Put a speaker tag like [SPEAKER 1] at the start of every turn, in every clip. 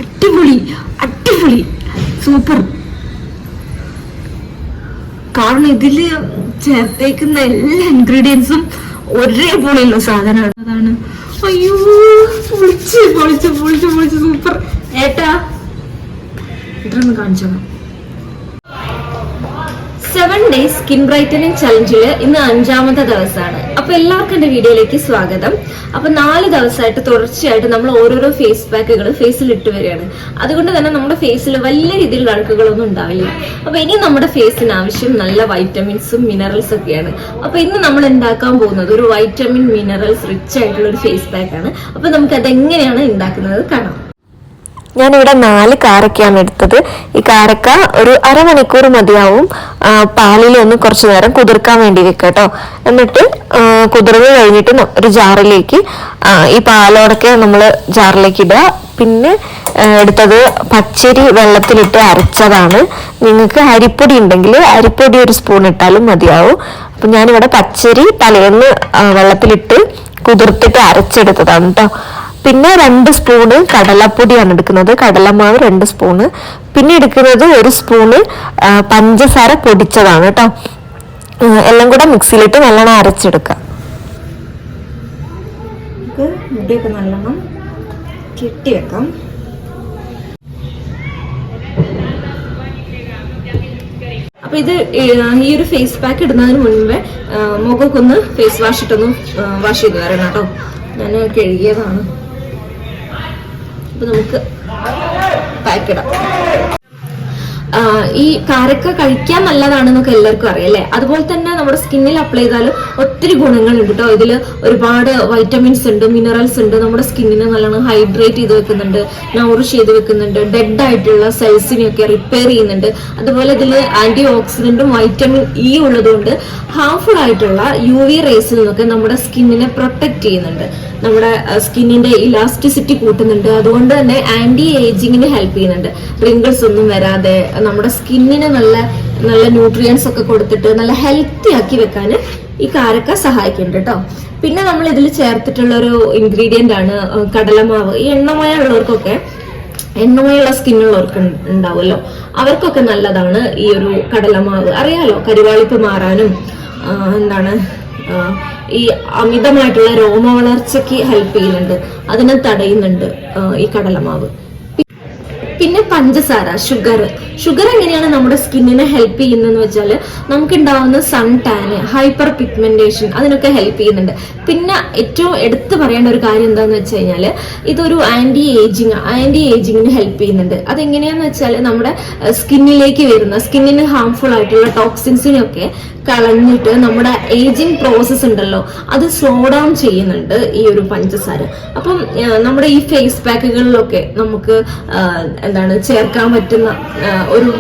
[SPEAKER 1] അടിപൊളി അടിപൊളി സൂപ്പർ. കാരണം ഇതില് ചേർത്തേക്കുന്ന എല്ലാ ഇൻഗ്രീഡിയൻസും ഒരേപോലെയുള്ള സാധനമാണ്. അതാണ് അയ്യോ പൊളിച്ച് പൊളിച്ച് പൊളിച്ച് പൊളിച്ച് സൂപ്പർ. ഏട്ടാ ഇതൊന്ന് കാണിച്ചോ. 7 days സ്കിൻ ബ്രൈറ്റനിങ് ചലഞ്ചില് ഇന്ന് 5ാമത്തെ ദിവസമാണ്. അപ്പൊ എല്ലാവർക്കും എന്റെ വീഡിയോയിലേക്ക് സ്വാഗതം. അപ്പൊ 4 ദിവസമായിട്ട് തുടർച്ചയായിട്ട് നമ്മൾ ഓരോരോ ഫേസ് പാക്കുകൾ ഫേസിൽ ഇട്ട് വരികയാണ്. അതുകൊണ്ട് തന്നെ നമ്മുടെ ഫേസിൽ വലിയ രീതിയിലുള്ള അഴുക്കുകളൊന്നും ഉണ്ടാവില്ല. അപ്പൊ ഇനി നമ്മുടെ ഫേസിന് ആവശ്യം നല്ല വൈറ്റമിൻസും മിനറൽസ് ഒക്കെയാണ്. അപ്പൊ ഇന്ന് നമ്മൾ ഉണ്ടാക്കാൻ പോകുന്നത് ഒരു വൈറ്റമിൻ മിനറൽസ് റിച്ച് ആയിട്ടുള്ള ഒരു ഫേസ് പാക്കാണ്. അപ്പൊ നമുക്ക് അതെങ്ങനെയാണ് ഉണ്ടാക്കുന്നത് കാണാം.
[SPEAKER 2] ഞാനിവിടെ 4 കാരക്കയാണ് എടുത്തത്. ഈ കാരക്ക ഒരു അരമണിക്കൂർ മതിയാവും പാലിൽ ഒന്ന് കുറച്ചു നേരം കുതിർക്കാൻ വേണ്ടി വെക്കുക കേട്ടോ. എന്നിട്ട് കുതിർന്ന് കഴിഞ്ഞിട്ട് ഒരു ജാറിലേക്ക് ഈ പാലോടൊക്കെ നമ്മൾ ജാറിലേക്ക് ഇടുക. പിന്നെ എടുത്തത് പച്ചരി വെള്ളത്തിലിട്ട് അരച്ചതാണ്. നിങ്ങൾക്ക് അരിപ്പൊടി ഉണ്ടെങ്കിൽ അരിപ്പൊടി ഒരു സ്പൂൺ ഇട്ടാലും മതിയാവും. അപ്പം ഞാനിവിടെ പച്ചരി തലേന്ന് വെള്ളത്തിലിട്ട് കുതിർത്തിട്ട് അരച്ചെടുത്തതാണ് കേട്ടോ. പിന്നെ 2 സ്പൂണ് കടലപ്പൊടിയാണ് എടുക്കുന്നത്, കടലമാവ് 2 സ്പൂണ്. പിന്നെ എടുക്കുന്നത് 1 സ്പൂണ് പഞ്ചസാര പൊടിച്ചതാണ് കേട്ടോ. എല്ലാം കൂടെ മിക്സിയിലിട്ട് നല്ലോണം അരച്ചെടുക്കാം.
[SPEAKER 1] മുടിയൊക്കെ നല്ലോണം കെട്ടി വെക്കാം. അപ്പൊ ഇത് ഈ ഒരു ഫേസ് പാക്ക് ഇടുന്നതിന് മുൻപേ മുഖമൊക്കെ ഒന്ന് ഫേസ് വാഷ് ഇട്ടൊന്ന് വാഷ് ചെയ്ത് വരണം കേട്ടോ. ഞാൻ കഴുകിയതാണ്. അപ്പൊ നമുക്ക് പാക്ക് ഇടാം. ഈ കാരക്ക കഴിക്കാൻ നല്ലതാണെന്നൊക്കെ എല്ലാവർക്കും അറിയാം അല്ലേ. അതുപോലെ തന്നെ നമ്മുടെ സ്കിന്നിൽ അപ്ലൈ ചെയ്താലും ഒത്തിരി ഗുണങ്ങളുണ്ട് കേട്ടോ. ഇതിൽ ഒരുപാട് വൈറ്റമിൻസ് ഉണ്ട്, മിനറൽസ് ഉണ്ട്. നമ്മുടെ സ്കിന്നിനെ നല്ലോണം ഹൈഡ്രേറ്റ് ചെയ്ത് വെക്കുന്നുണ്ട്, നൗറിഷ് ചെയ്ത് വെക്കുന്നുണ്ട്, ഡെഡ് ആയിട്ടുള്ള സെൽസിനെയൊക്കെ റിപ്പയർ ചെയ്യുന്നുണ്ട്. അതുപോലെ ഇതിൽ ആന്റി ഓക്സിഡന്റും വൈറ്റമിൻ ഇ ഉള്ളതുകൊണ്ട് ഹാർംഫുൾ ആയിട്ടുള്ള UV റേസിൽ നിന്നൊക്കെ നമ്മുടെ സ്കിന്നിനെ പ്രൊട്ടക്ട് ചെയ്യുന്നുണ്ട്. നമ്മുടെ സ്കിന്നിന്റെ ഇലാസ്റ്റിസിറ്റി കൂട്ടുന്നുണ്ട്. അതുകൊണ്ട് തന്നെ ആന്റി ഏജിങ്ങിന് ഹെൽപ്പ് ചെയ്യുന്നുണ്ട്. റിങ്കിൾസ് ഒന്നും വരാതെ നമ്മുടെ സ്കിന്നിന് നല്ല നല്ല ന്യൂട്രിയൻസ് ഒക്കെ കൊടുത്തിട്ട് നല്ല ഹെൽത്തി ആക്കി വെക്കാൻ ഈ കാരക്ക സഹായിക്കുന്നുണ്ട് കേട്ടോ. പിന്നെ നമ്മൾ ഇതിൽ ചേർത്തിട്ടുള്ള ഒരു ഇൻഗ്രീഡിയന്റ് ആണ് കടലമാവ്. ഈ എണ്ണമയുള്ള സ്കിന്നുള്ളവർക്ക് ഉണ്ടാവുമല്ലോ, അവർക്കൊക്കെ നല്ലതാണ് ഈ ഒരു കടലമാവ്. അറിയാലോ, കരുവാളിപ്പ് മാറാനും ഈ അമിതമായിട്ടുള്ള രോമ വളർച്ചയ്ക്ക് ഹെൽപ്പ് ചെയ്യുന്നുണ്ട്, അതിനെ തടയുന്നുണ്ട് ഈ കടലമാവ്. പിന്നെ പഞ്ചസാര, ഷുഗർ എങ്ങനെയാണ് നമ്മുടെ സ്കിന്നിനെ ഹെൽപ്പ് ചെയ്യുന്നതെന്ന് വെച്ചാൽ നമുക്ക് ഉണ്ടാവുന്ന സൺ ടാന്, ഹൈപ്പർ പിഗ്മെന്റേഷൻ, അതിനൊക്കെ ഹെൽപ്പ് ചെയ്യുന്നുണ്ട്. പിന്നെ ഏറ്റവും എടുത്തു പറയേണ്ട ഒരു കാര്യം എന്താന്ന് വെച്ച് കഴിഞ്ഞാല് ഇതൊരു ആന്റി ഏജിങ്ങിന് ഹെൽപ്പ് ചെയ്യുന്നുണ്ട്. അതെങ്ങനെയാന്ന് വെച്ചാൽ നമ്മുടെ സ്കിന്നിലേക്ക് വരുന്ന സ്കിന്നിന് ഹാർംഫുൾ ആയിട്ടുള്ള ടോക്സിൻസിനെയൊക്കെ കളഞ്ഞിട്ട് നമ്മുടെ ഏജിങ് പ്രോസസ് ഉണ്ടല്ലോ അത് സ്ലോ ഡൗൺ ചെയ്യുന്നുണ്ട് ഈ ഒരു പഞ്ചസാര. അപ്പം നമ്മുടെ ഈ ഫേസ് പാക്കുകളിലൊക്കെ നമുക്ക് ചേർക്കാൻ പറ്റുന്ന ഒരു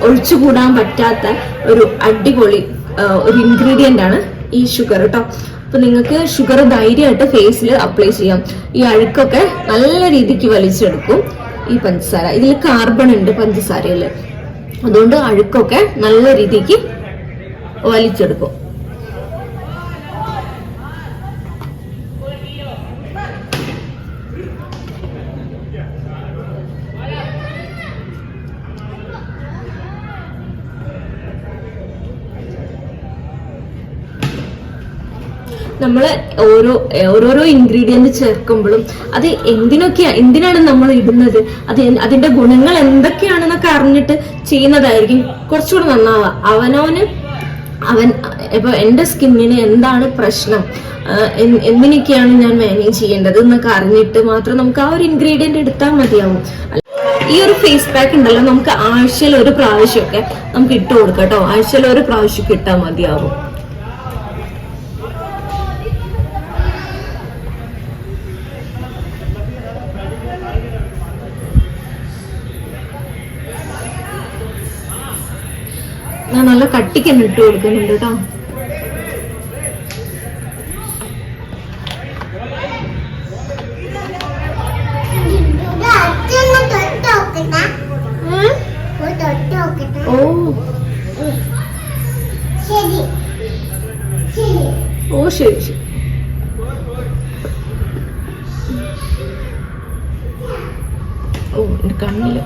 [SPEAKER 1] ഒഴിച്ചുകൂടാൻ പറ്റാത്ത ഒരു അടിപൊളി ഒരു ഇൻഗ്രീഡിയന്റ് ആണ് ഈ ഷുഗർ കേട്ടോ. അപ്പൊ നിങ്ങൾക്ക് ഷുഗർ ധൈര്യമായിട്ട് ഫേസിൽ അപ്ലൈ ചെയ്യാം. ഈ അഴുക്കൊക്കെ നല്ല രീതിക്ക് വലിച്ചെടുക്കും ഈ പഞ്ചസാര. ഇതിൽ കാർബൺ ഉണ്ട് പഞ്ചസാരയില്, അതുകൊണ്ട് അഴുക്കൊക്കെ നല്ല രീതിക്ക് വലിച്ചെടുക്കും. നമ്മൾ ഓരോരോ ഇൻഗ്രീഡിയന്റ് ചേർക്കുമ്പോഴും അത് എന്തിനാണ് നമ്മൾ ഇടുന്നത്, അതിന്റെ ഗുണങ്ങൾ എന്തൊക്കെയാണെന്നൊക്കെ അറിഞ്ഞിട്ട് ചെയ്യുന്നതായിരിക്കും കുറച്ചുകൂടെ നന്നാവുക. ഇപ്പൊ എന്റെ സ്കിന്നിന് എന്താണ് പ്രശ്നം, എന്തിനൊക്കെയാണ് ഞാൻ മാനേജ് ചെയ്യേണ്ടത് എന്നൊക്കെ അറിഞ്ഞിട്ട് മാത്രം നമുക്ക് ആ ഒരു ഇൻഗ്രീഡിയന്റ് എടുത്താൽ മതിയാവും. ഈ ഒരു ഫേസ് പാക്ക് ഉണ്ടല്ലോ നമുക്ക് ആഴ്ചയിൽ 1 പ്രാവശ്യമൊക്കെ നമുക്ക് ഇട്ട് കൊടുക്കാം കേട്ടോ. ആഴ്ചയിൽ 1 പ്രാവശ്യമൊക്കെ ഇട്ടാൽ മതിയാവും. ഞാൻ നല്ല കട്ടിക്ക് തന്നെ ഇട്ട് കൊടുക്കുന്നുണ്ട് കേട്ടോ. ഓ ശരി ശരി. ഓ കണ്ണില്.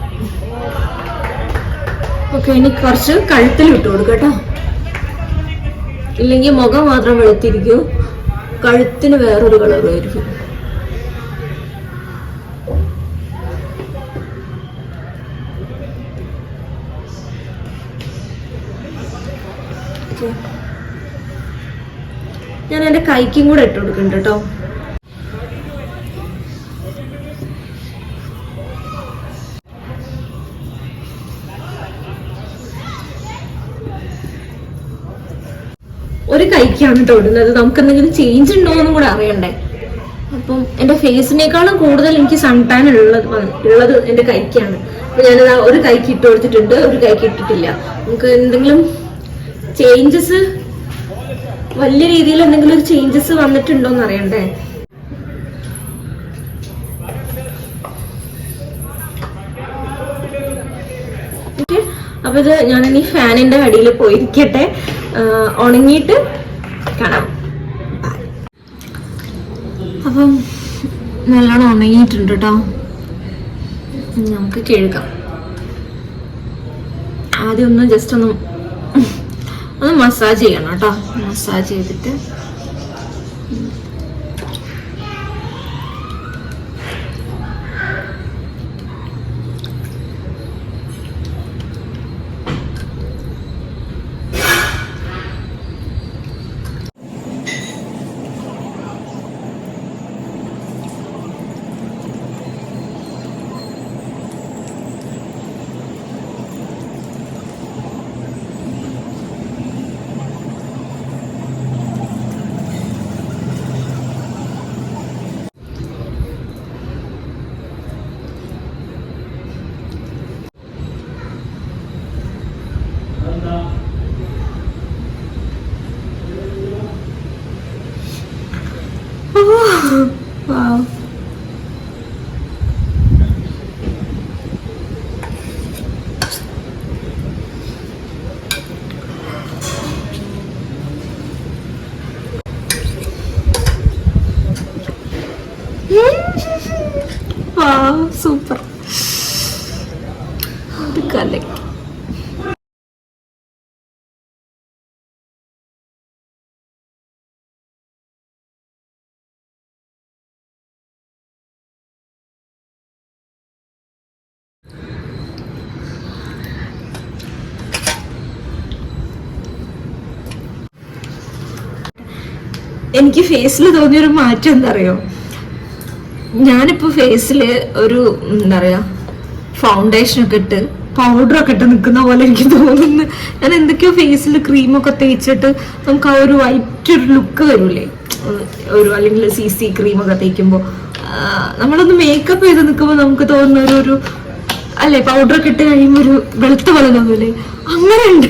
[SPEAKER 1] ഓക്കെ, ഇനി കുറച്ച് കഴുത്തിൽ ഇട്ട് കൊടുക്കാം കേട്ടോ. ഇല്ലെങ്കിൽ മുഖം മാത്രം വെളുത്തിരിക്കും, കഴുത്തിന് വേറൊരു കളറുമായിരിക്കും. ഞാൻ എൻ്റെ കൈക്കും കൂടെ ഇട്ട് കൊടുക്കുന്നുണ്ട് കേട്ടോ. ഒരു കൈക്കാണ് കേട്ടോ ഇടുന്നത്. നമുക്ക് എന്തെങ്കിലും ചേഞ്ച് ഉണ്ടോ എന്നും കൂടെ അറിയണ്ടേ. അപ്പം എൻ്റെ ഫേസിനേക്കാളും കൂടുതൽ എനിക്ക് സൺ ടാൻ ഉള്ളത് എൻ്റെ കൈക്കാണ്. അപ്പൊ ഞാനിത് ഒരു കൈക്ക് ഇട്ട് കൊടുത്തിട്ടുണ്ട്, ഒരു കൈക്ക് ഇട്ടിട്ടില്ല. നമുക്ക് എന്തെങ്കിലും ചേഞ്ചസ്, വലിയ രീതിയിൽ എന്തെങ്കിലും ഒരു ചേഞ്ചസ് വന്നിട്ടുണ്ടോ എന്ന് അറിയണ്ടേ. ഓക്കെ, അപ്പൊ ഇത് ഞാനിനി ഫാനിന്റെ അടിയിൽ പോയിരിക്കട്ടെ, ഉണങ്ങിയിട്ട് കാണാം. അപ്പം നല്ലോണം ഉണങ്ങിയിട്ടുണ്ട് കേട്ടോ. നമുക്ക് കഴുകാം. ആദ്യം ഒന്ന് ജസ്റ്റ് ഒന്ന് മസാജ് ചെയ്യണം കേട്ടോ. മസാജ് ചെയ്തിട്ട് wow. Wow, super. The color. എനിക്ക് ഫേസിൽ തോന്നിയൊരു മാറ്റം എന്താ അറിയോ, ഞാനിപ്പോ ഫേസില് ഒരു എന്താ പറയാ ഫൗണ്ടേഷനൊക്കെ ഇട്ട് പൗഡറൊക്കെ ഇട്ട് നിൽക്കുന്ന പോലെ എനിക്ക് തോന്നുന്നു. ഞാൻ എന്തൊക്കെയോ ഫേസിൽ ക്രീമൊക്കെ തേച്ചിട്ട് നമുക്ക് ആ ഒരു വൈറ്റ് ഒരു ലുക്ക് വരൂലേ, ഒരു അല്ലെങ്കിൽ CC ക്രീമൊക്കെ തേക്കുമ്പോൾ നമ്മളൊന്ന് മേക്കപ്പ് ചെയ്ത് നിൽക്കുമ്പോൾ നമുക്ക് തോന്നുന്ന ഒരു അല്ലെ, പൗഡറൊക്കെ ഇട്ട് കഴിയുമ്പോൾ ഒരു വെളുത്ത പോലെ തോന്നൂലേ, അങ്ങനെ ഉണ്ട്.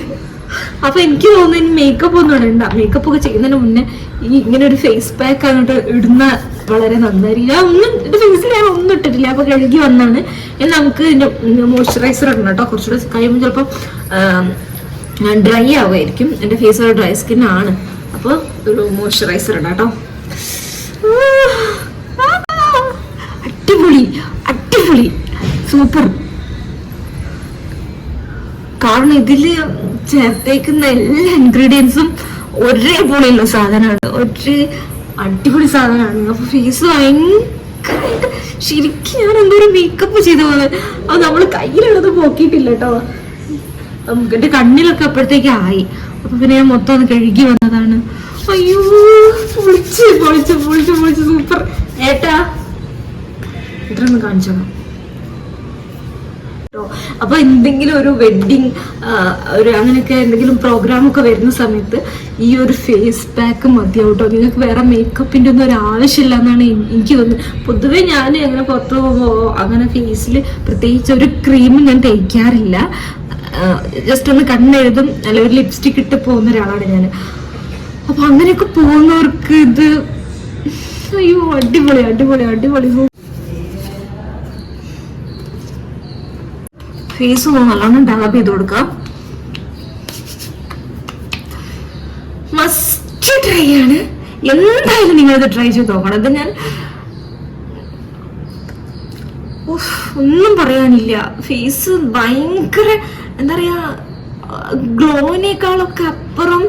[SPEAKER 1] അപ്പൊ എനിക്ക് തോന്നുന്നു മേക്കപ്പ് ഒന്നും ഇടണ്ട. മേക്കപ്പ് ഒക്കെ ചെയ്യുന്നതിന് മുന്നേ ഈ ഇങ്ങനെ ഒരു ഫേസ് പാക്ക് അങ്ങോട്ട് ഇടുന്ന വളരെ നന്നായിരിക്കും. ഞാൻ എന്റെ ഫേസിൽ ഞാൻ ഒന്നും ഇട്ടിട്ടില്ല, അപ്പൊ കഴുകി വന്നാണ്. നമുക്ക് മോയ്സ്ചറൈസർ ഇടണം കേട്ടോ. കുറച്ചുകൂടെ കഴിയുമ്പോൾ ചിലപ്പോൾ ഡ്രൈ ആവുമായിരിക്കും. എന്റെ ഫേസ് ഒരു ഡ്രൈ സ്കിൻ ആണ്, അപ്പൊ ഒരു മോയ്സ്ചറൈസർ ഇടാം കേട്ടോ. അടിപൊളി അടിപൊളി സൂപ്പർ. കാരണം ഇതില് ചേർത്തേക്കുന്ന എല്ലാ ഇൻഗ്രീഡിയൻസും ഒരേപോലെയുള്ള സാധനമാണ്, ഒരു അടിപൊളി സാധനമാണ്. അപ്പൊ ഫേസ് ഭയങ്കരമായിട്ട് ശരിക്കും ഞാൻ എന്തോരം മേക്കപ്പ് ചെയ്ത പോലെ. അത് നമ്മള് കയ്യിലുള്ളത് പോക്കിയിട്ടില്ല കേട്ടോ. എന്റെ കണ്ണിലൊക്കെ അപ്പോഴത്തേക്ക് ആയി. അപ്പൊ പിന്നെ ഞാൻ മൊത്തം ഒന്ന് കഴുകി വന്നതാണ്. അയ്യോ, പൊളിച്ച് പൊളിച്ച് പൊളിച്ച് പൊളിച്ച് സൂപ്പർ. ഏട്ടാ ഇത്രയൊന്ന് കാണിച്ചോളാം. അപ്പൊ എന്തെങ്കിലും ഒരു വെഡിങ് ഒരു അങ്ങനെയൊക്കെ എന്തെങ്കിലും പ്രോഗ്രാം ഒക്കെ വരുന്ന സമയത്ത് ഈ ഒരു ഫേസ് പാക്ക് മതിയാവും കേട്ടോ. നിങ്ങൾക്ക് വേറെ മേക്കപ്പിന്റെ ഒന്നും ഒരു ആവശ്യമില്ല എന്നാണ് എനിക്ക് തോന്നുന്നത്. പൊതുവെ ഞാൻ അങ്ങനെ പുറത്തു പോകുമ്പോൾ അങ്ങനെ ഫേസിൽ പ്രത്യേകിച്ച് ഒരു ക്രീമും ഞാൻ തേക്കാറില്ല. ജസ്റ്റ് ഒന്ന് കണ്ണെഴുതും അല്ല ഒരു ലിപ്സ്റ്റിക് ഇട്ട് പോകുന്ന ഒരാളാണ് ഞാൻ. അപ്പൊ അങ്ങനെയൊക്കെ പോകുന്നവർക്ക് ഇത് അയ്യോ അടിപൊളി അടിപൊളി അടിപൊളി. ഫേസ് ഒന്ന് നല്ലോണം ഡെവലപ്പ് ചെയ്ത് കൊടുക്കാം. മസ്റ്റ് ട്രൈ ആണ്. എന്തായാലും നിങ്ങളിത് ട്രൈ ചെയ്ത് നോക്കണം. ഇത് ഞാൻ ഒന്നും പറയാനില്ല. ഫേസ് ഭയങ്കര എന്താ പറയാ, ഗ്ലോവിനേക്കാളൊക്കെ അപ്പുറം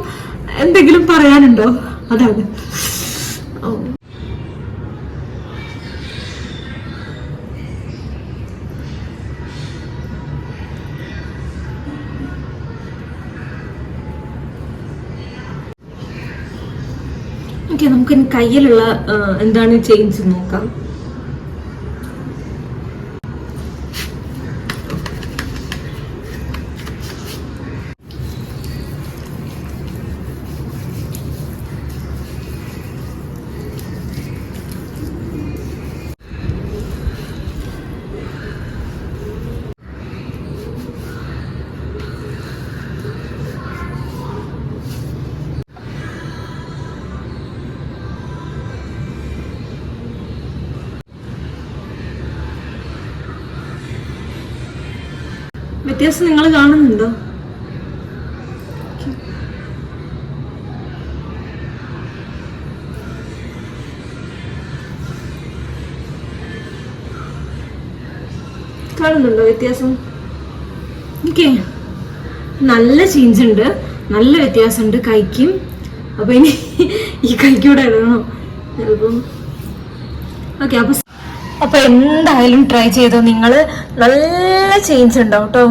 [SPEAKER 1] എന്തെങ്കിലും പറയാനുണ്ടോ? അതാണ്. ഓ, ഓക്കെ, നമുക്ക് കയ്യിലുള്ള എന്താണ് ചേഞ്ച് നോക്കാം. വ്യത്യാസം നിങ്ങൾ കാണുന്നുണ്ടോ? കാണുന്നുണ്ടോ വ്യത്യാസം? ഓക്കെ, നല്ല ചേഞ്ച് ഉണ്ട്, നല്ല വ്യത്യാസമുണ്ട് കൈക്കും. അപ്പൊ ഇനി ഈ കൈക്കൂടെ ഇടണോ ചിലപ്പം? ഓക്കെ, അപ്പൊ എന്തായാലും ട്രൈ ചെയ്തോ നിങ്ങൾ. നല്ല ചേഞ്ച് ഉണ്ടാവും കേട്ടോ,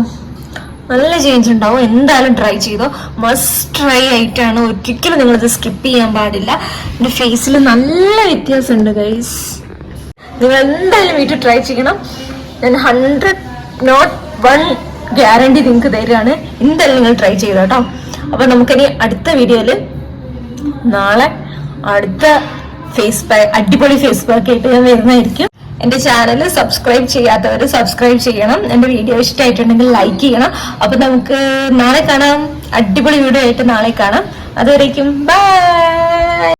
[SPEAKER 1] നല്ല ചേഞ്ച് ഉണ്ടാവും. എന്തായാലും ട്രൈ ചെയ്തോ, മസ്റ്റ് ട്രൈ ആയിട്ടാണ്. ഒരിക്കലും നിങ്ങളിത് സ്കിപ്പ് ചെയ്യാൻ പാടില്ല. എന്റെ ഫേസിൽ നല്ല വ്യത്യാസമുണ്ട് ഗൈസ്. നിങ്ങൾ എന്തായാലും വീട്ടിൽ ട്രൈ ചെയ്യണം. ഞാൻ 100% ഗ്യാരണ്ടി നിങ്ങൾക്ക് തരികയാണ്. എന്തായാലും നിങ്ങൾ ട്രൈ ചെയ്തോ കേട്ടോ. അപ്പൊ നമുക്കിനി അടുത്ത വീഡിയോയില് നാളെ അടുത്ത ഫേസ് പാക്ക്, അടിപൊളി ഫേസ് പാക്ക് ആയിട്ട് ഞാൻ വരുന്നതായിരിക്കും. എന്റെ ചാനൽ സബ്സ്ക്രൈബ് ചെയ്യാത്തവർ സബ്സ്ക്രൈബ് ചെയ്യണം. എന്റെ വീഡിയോ ഇഷ്ടമായിട്ടുണ്ടെങ്കിൽ ലൈക്ക് ചെയ്യണം. അപ്പൊ നമുക്ക് നാളെ കാണാം, അടിപൊളി വീഡിയോ ആയിട്ട് നാളെ കാണാം. അതുവരേക്കും ബൈ.